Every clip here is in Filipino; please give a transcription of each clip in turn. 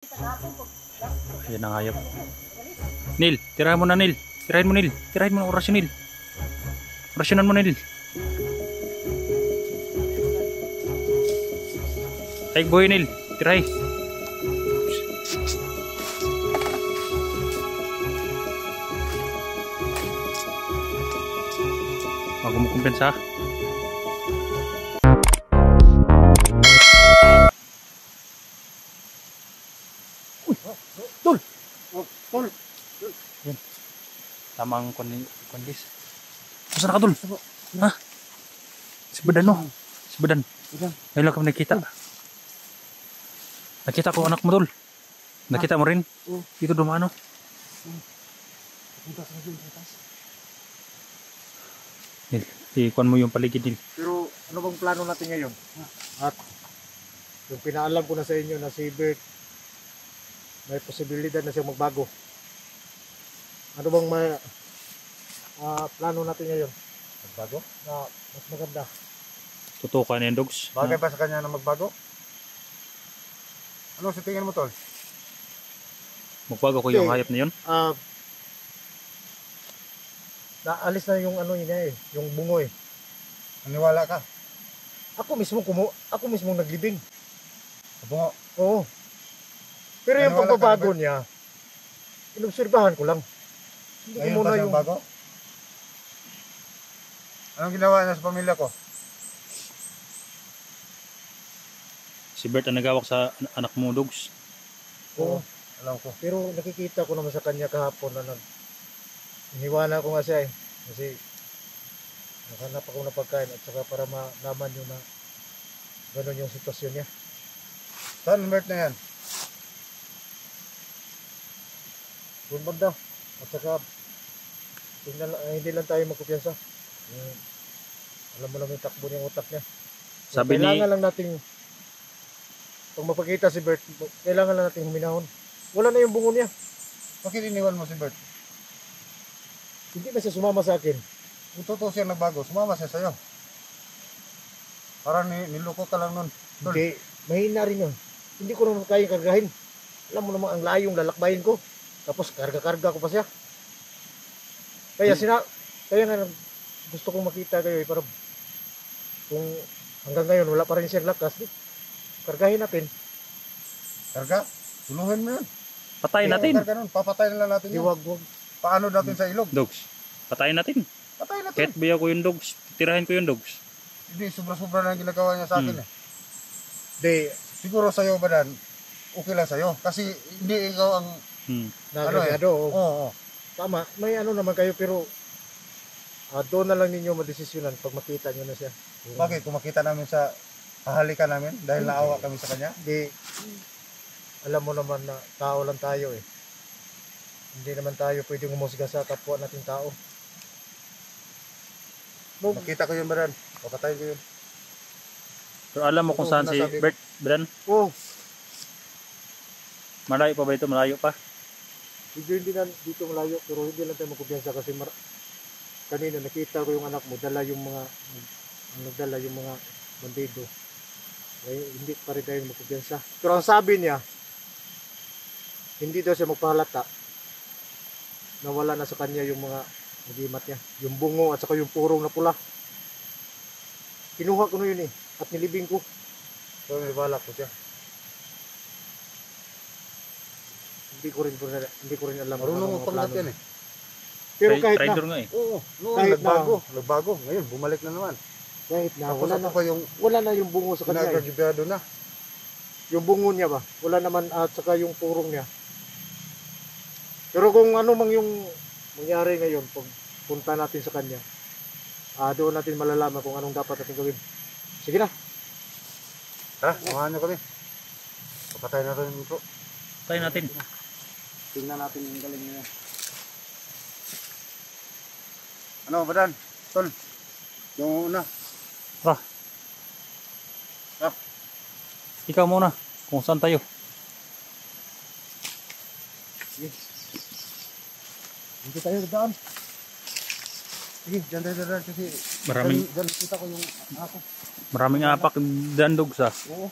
Ayan ang hayop. Nil, tirahan mo na Nil. Tirahin mo Nil. Tirahin mo na orasyon Nil. Orasyonan mo Nil. Ay boy Nil, tirahin. Bago mo kumpensa. Tol! Tol! Yan. Tamang kondis. Saan ka Tol? Ha? Si Badan no? Si Badan. Ngayon lang kami nakita. Nakita ko anak mo Tol. Nakita mo rin? Dito dumano. Nil, ikuan mo yung paligid Nil. Pero ano bang plano natin ngayon? At yung pinaalam ko na sa inyo na si Bert may posibilidad na siyang magbago. Ano bang plano natin ngayon? Magbago? Na mas maganda. Tutukan yung dogs. Bagay ba sa kanya na magbago? Ano sa tingin mo Tol? Magbago ko yung hayop na yun. Naalis na yung ano niya eh, yung bungo eh. Naniwala ka? Ako mismo naglibing. Bungo? Oo. Pero yung Naniwala pagbabago ka niya, inobserbahan ko lang. Hindi ko Ngayon muna ba yung siyang bago? Anong ginawa niya sa pamilya ko? Si Bert ang nagawak sa anak mo dogs. Oo. Alam ko. Pero nakikita ko naman sa kanya kahapon na iniwanan ko nga siya eh. Kasi nakahanap ako ng pagkain at saka para malaman yun na gano'n yung sitwasyon niya. Saan Bert na yan? Doon banda. At saka hindi lang tayo magkumpiyansa. Alam mo naman yung takbo niyang utak niya. Sabi ni Kailangan lang nating pag mapakita si Bert, kailangan lang nating huminahon. Wala na yung bungo niya. Bakit iniwan mo si Bert? Hindi na siya sumama sa akin. Kung totoo siya nagbago, sumama siya sa'yo. Parang niloko ka lang nun. Tol. Hindi, mahina rin yun. Hindi ko naman kaya kargahin. Alam mo naman ang layong lalakbayin ko. Tapos karga-karga ko pa siya. Kaya nga gusto kong makita kayo eh, para kung hanggang ngayon wala pa rin siyang lakas, kargahin natin. Karga? Tuluhin mo yun. patayin natin. Karga nun. Papatayin na lang natin yun. Wag. Paano natin sa ilog? Dogs. Patayin natin. Patayin natin. Kahit biya ko yung dogs, tirahin ko yung dogs. Hindi, sobra-sobra na ang ginagawa niya sa akin eh. Di, Siguro sa'yo ba Dan, okay lang sa'yo. Kasi hindi ikaw ang nagagado. Oo. Tama, may ano naman kayo pero doon na lang ninyo madesisyonan pag makita nyo na siya. Bakit? Kung makita namin sa hahalikan namin dahil naawa kami sa kanya. Di, alam mo naman na tao lang tayo eh. Hindi naman tayo pwedeng umusga sa kapwa nating tao. Makita ko yun ba Dan? Papatayin ko yun. Pero alam mo kung Oo, saan si nasabi ko. Bert, Bran? Oh, Malayo pa ba ito? Malayo pa? hindi na dito malayo pero hindi lang tayo magkumpiyansa kasi kanina nakita ko yung anak mo dala yung mga bandido. Eh, hindi pa rin tayo magkumpiyansa. Pero ang sabi niya, hindi daw siya magpahalata na wala na sa kanya yung mga nagimat niya. Yung bungo at saka yung purong na pula. Kinuha ko na yun eh. At nilibing ko. So, nilibala ko siya. Hindi ko rin alam. Marunong ang mga magpangat plano yan niya. eh. Pero kahit na, Traitor nga eh. Oo. Noon, Kahit nagbago. Ngayon, bumalik na naman. kahit na, Tapos ako pa yung wala na yung bungo sa kanya eh. pinagagibyado na. Yung bungo niya ba? Wala naman at saka yung purong niya. Pero kung ano mang yung mangyari ngayon pag punta natin sa kanya, doon natin malalaman kung anong dapat natin gawin. Sige na. Ha? Samahan niyo kami. Papatayin natin yung bro. Patayin natin. Tingnan natin yung galing niya. Ano ba Dan? Tol. Yung una. Ikaw muna. Kung saan tayo? Hindi tayo daan. Sige, dyan tayo kasi Maraming dyan kita ko yung ako. maraming apak dan dogs ah. Oo.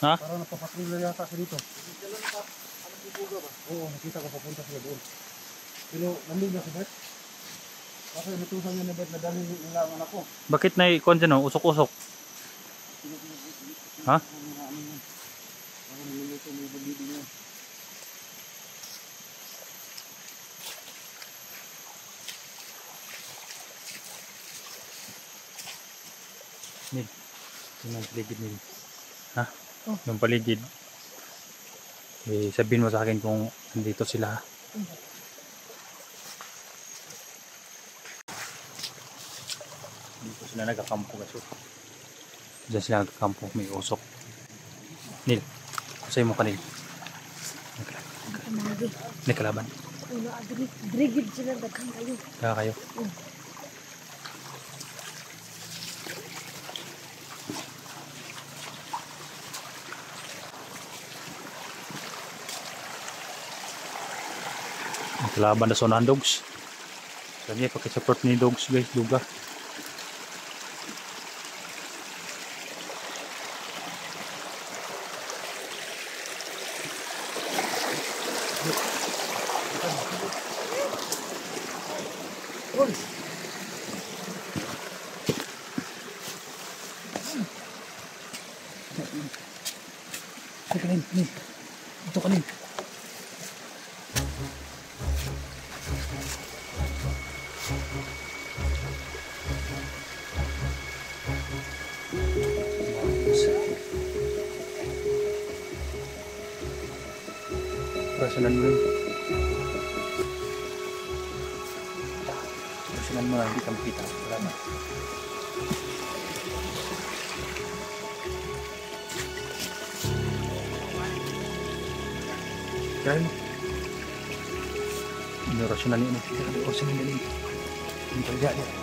Ha? Parang napapatrolya yata sa dito. Sila nagbubuga ba? Oo, nakita ko papunta sila doon. Pero nandun na si Bert. Kasi natusan niya ni Bert na dalhin nila ang anak ko. Bakit na ikon dyan, oh? Usok-usok? Ha? Parang niluluto mo yung bagdito niya. Nil. Yung paligid nil. Ha? Yung paligid. Eh, sabihin mo sa akin kung nandito sila. Dito sila nagkakampo kasi. Diyan sila nagkakampo. May usok. Nil. Kusay mo ka, Nil. May kalaban. Brigid sila daghang kayo. Kaya kayo. May kalaban na sonahan dogs. Sabi niya, pakisupport ni dogs guys. Duga. Teka, Nil. Nil. Ito ka, Nil. Rasanan mo rin. Rasanan mo na, hindi ka makita. Wala na. Kaya mo. Hindi rasanan niya. Hindi rasanan niya. Hindi ka lihat niya.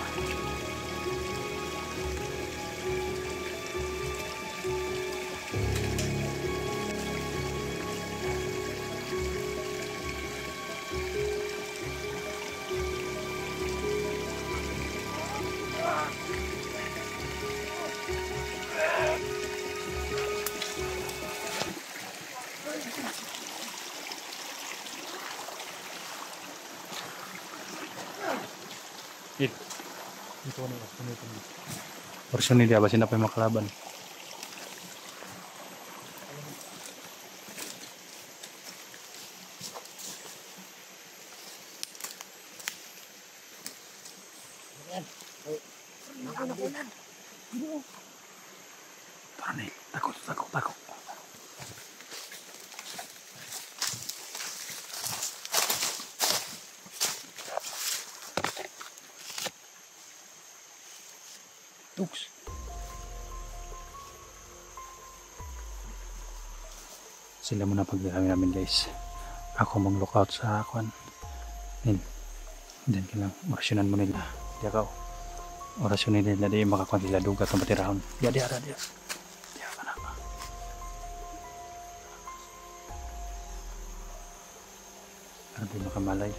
Ito ano, version dia basin apa yang makalaban. Parang takut. Tuks. Sila muna pagdami namin guys. Ako mag-lookout sa akwan. Diyan ka lang. Orasyonan mo nila. Diya ka. Orasyonan nila. Di makakuha nila dugat ng batirahon. Diya. Diya ka na. Para di makamalay.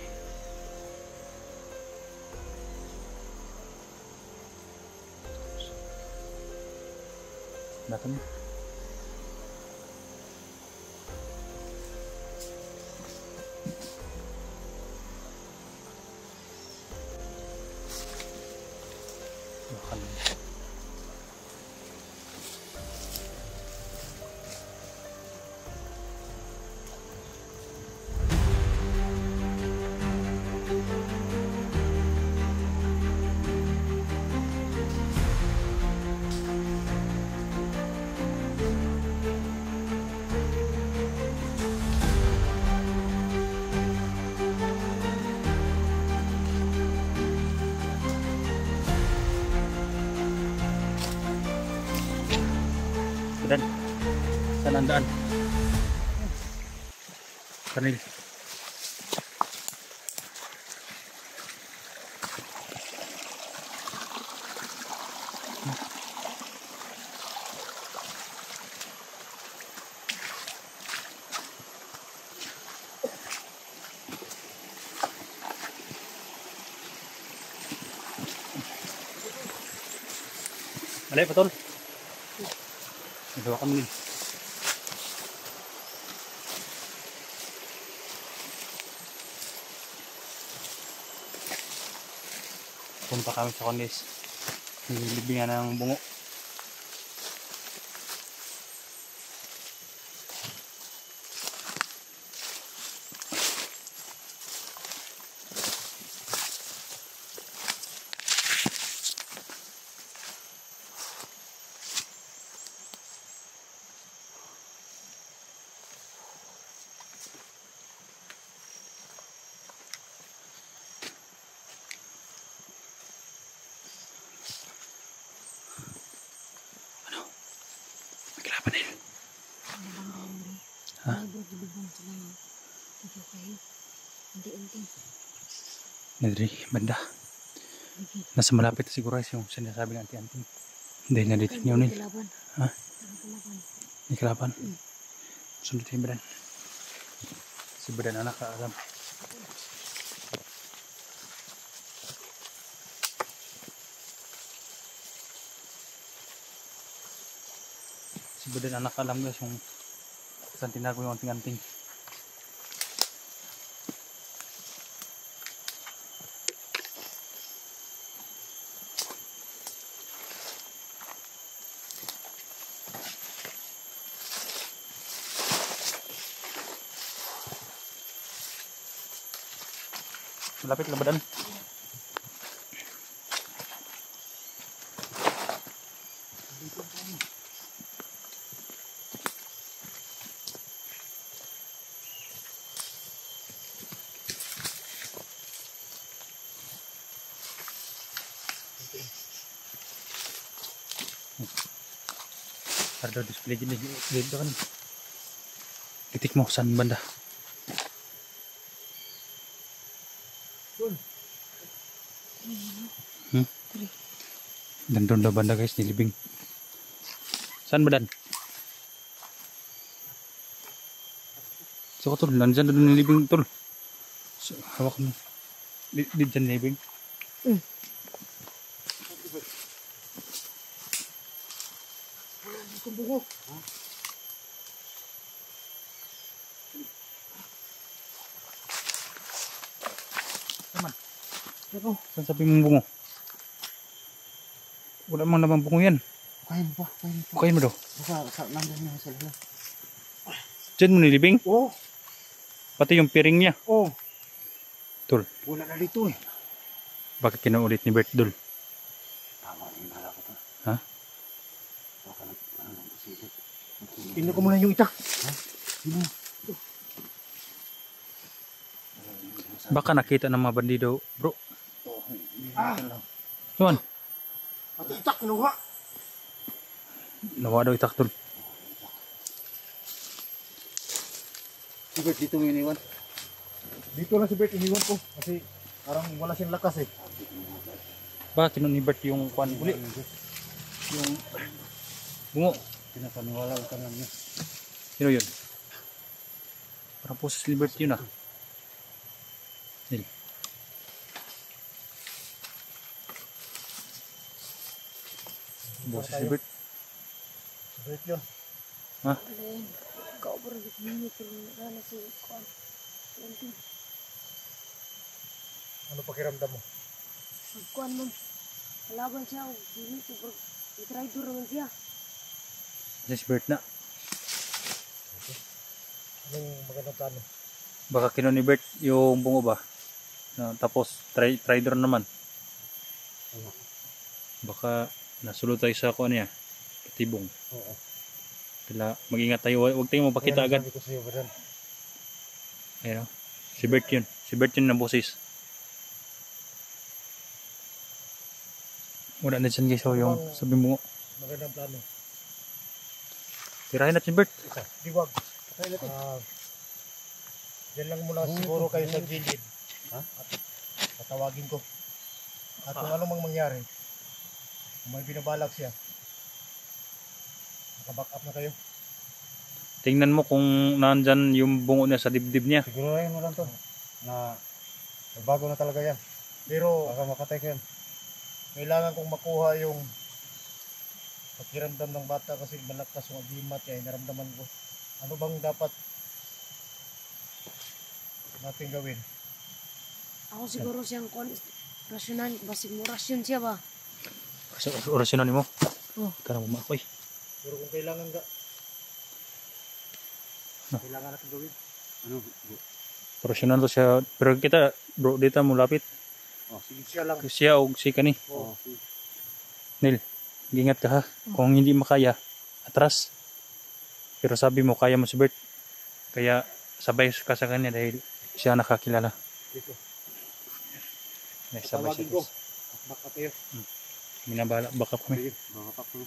Datang. Makan. Dan saan ang daan? Kanil. Malay, patol. Nagawa kami. Punta kami sa kondis. Nilibingan ng bungo. Maglaban na yun. Ha? Ay, bro, diliban sila ng ito kayo. Unti-unti. Nadri, banda. Nasa malapit na siguro yung sinasabi ng anti-anting. Hindi na dito niyo nin. Kalaban. Ha? Kalaban. Hindi kalaban. Sunod si Badan. Si Badan anak kaalam. Si Badan anak kaalam guys yung saan tinago yung anting-anting. Malapit na Badan. Ada display gini dito kan. Titik mo saan banda? Dan doon na banda guys, nilibing. Saan ba dan? So tol, nandiyan doon nilibing tol. So, hawak mo. Di dyan nilibing. Itong bungo. Ako, saan sabi mong bungo? Wala mang namang bungo yan. Kain pa, kain pa. Bukayin mo daw. Baka nandun na sa lalo. Diyan mo nilibing? Oh, Pati yung piring niya. oh. Tol, Wala na dito eh. bakit kinaulit ni Bert Dol? Tama na yung hala ko to. Ha? Baka nang busilip. Tingnan ko muna yung ita. Sino? Baka nakita ng mga bandido, bro. Tuan, Pati itak, kinuha. nawa daw itak tol. Si Bert dito mo iniwan. Dito lang si Bert, iniwan ko. Kasi parang wala siyang lakas eh. Baka kinun ni Bert yung kwan uli. Yung bungo. Pinapaniwala ka lang niya. Sino yun? Parang poses ni Bert yun ah. Nil. Boses ni Bert. Si Bert yun. Alain. Ikaw bro, minit yung rana si Kuan. Unti. Ano pakiramdam mo? Kuan mo. Kalaban siya. Minit bro. I-traitor naman siya. Kasi si Bert na. Anong magandang plano? Baka kinun ni Bert yung bungo ba? Na, tapos trader naman. Baka nasulot tayo sa kuan niya. Katibong. Oo. Kaya mag-ingat tayo. Huwag tayong mapakita agad. Sabi ko sa'yo, Badan. Ayun. Si Bert yun. Si Bert yun na boses. Wala na dyan guys. So, yung sabi mo. Magandang plano. Tirahin natin Bert. Isa, diwag. Diyan lang muna siguro kayo sa gilid. Ha? At patawagin ko. At kung ano mang mangyari, kung may binabalak siya, nakaback up na kayo. Tingnan mo kung nandyan yung bungo niya sa dibdib niya. Sigurahin mo lang to. Na nagbago na talaga yan. Pero Baka makatay ka yan. kailangan kong makuha yung pakiramdam ng bata kasi malakas yung agimat niya, naramdaman ko. Ano bang dapat natin gawin? Ako siguro siyang Kuan. Rasyonan, basig mo rasyon siya ba? Orasyonan mo. Oh. Karang umakoy. Pero kung kailangan kailangan natin gawin. Ano? Orasyonan to siya. Pero kita, bro, dito mo lapit. Oh, sige. Siya lang. Siya o si kani. Oh. sige. Nil, ingat ka ha. Kung hindi makaya, atras. Pero sabi mo, kaya mo si Bert. Kaya sabay ka sa kanya dahil siya nakakilala. Dito. Sabay Tawagin siya. ko. Baka tayo. Minabala, baka kami. Sige, baka pa ko.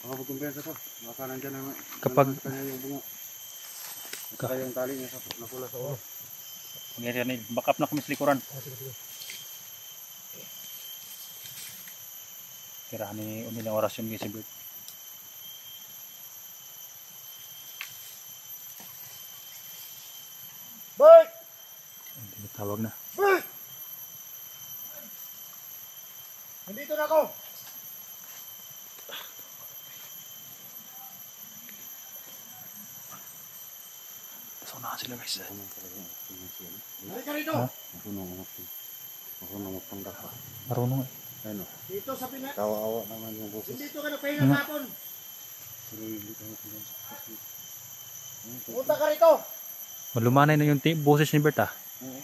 Baka magkumpensa to. Baka nandyan na Kapag- sa kanya yung bunga. Saka yung tali niya sa napula sa oras. Ganyan, Nil. Back up na kami sa likuran. Oh, sige, sige. Kira ni unilang orasyon kay si Bert. Bert! Hindi tawag na. Bert! Nandito na ako. So na sila guys. Halika rito. Ha? Marunong magpanggap pa. Marunong eh. Ano? Dito sa Pinas. Kawawa naman yung boses. Dito ka nagpahinga hapon. Pero hindi ka magpanggap. Punta ka rito. Malumanay na yung boses ni Bert ah. Oo.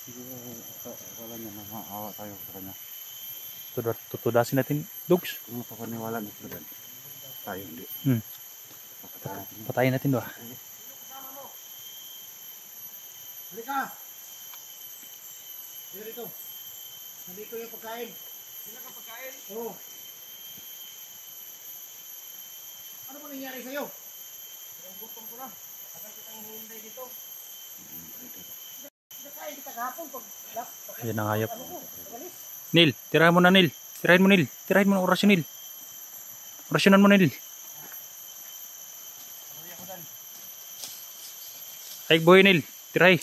Siguro wala niya na maawa tayo sa kanya. Tutudasin natin, Dugs. Kung mapapaniwala niya sila dyan, tayo hindi. Papatayan natin. Patayin natin doon. Halika. Halika rito. Nandito yung pagkain. Sino ka pagkain? Oo. Ano ba nangyari sa'yo? Ang gutom ko na. Tagal kitang hinihintay dito. Nakain kita kahapon pag Ayan ang hayop. ano ko, walis. Nil, tirahin mo na Nil. Tirahin mo Nil. Tirahin mo na orasyon Nil. Orasyonan mo Nil. Ay buhay Nil. Tirahin.